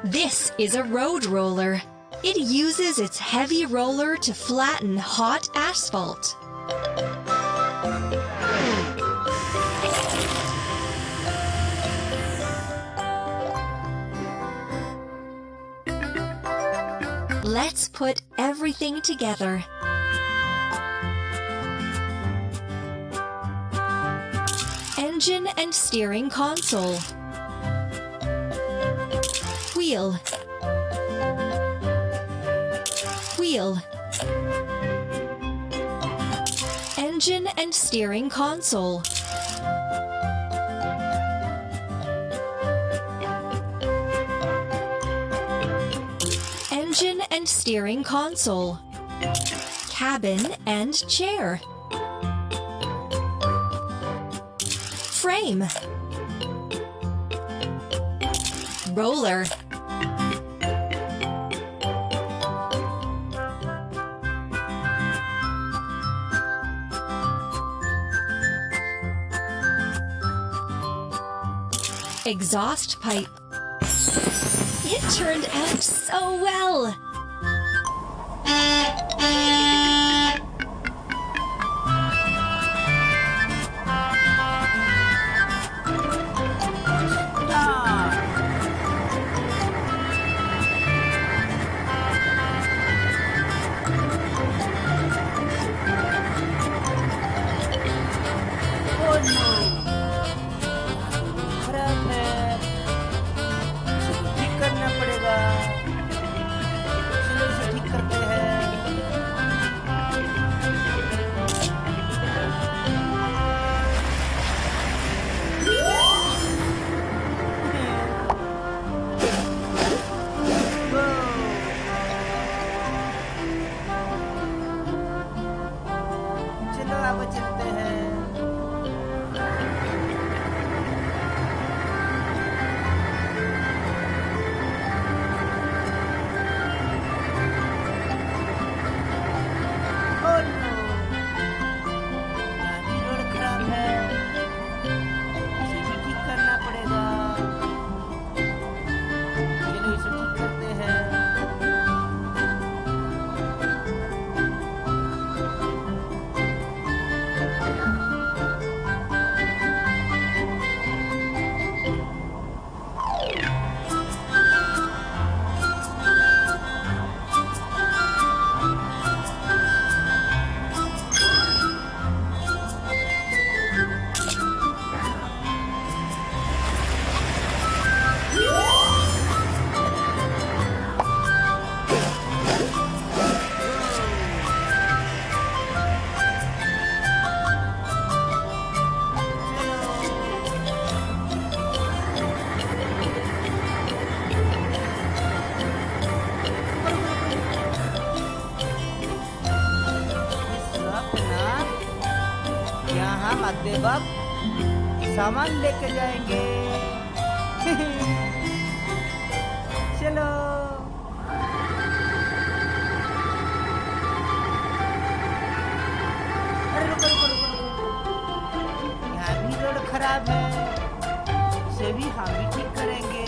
This is a road roller. It uses its heavy roller to flatten hot asphalt. Let's put everything together. Engine and steering console. Wheel. Wheel. Engine and steering console. Engine and steering console. Cabin and chair. Frame. Roller. Exhaust pipe. It turned out so well. आते वक्त सामान लेके जाएंगे। चलो अरे रुको रुको रुको रुको, यहाँ भी रोड खराब है, इसे भी हम ही ठीक करेंगे।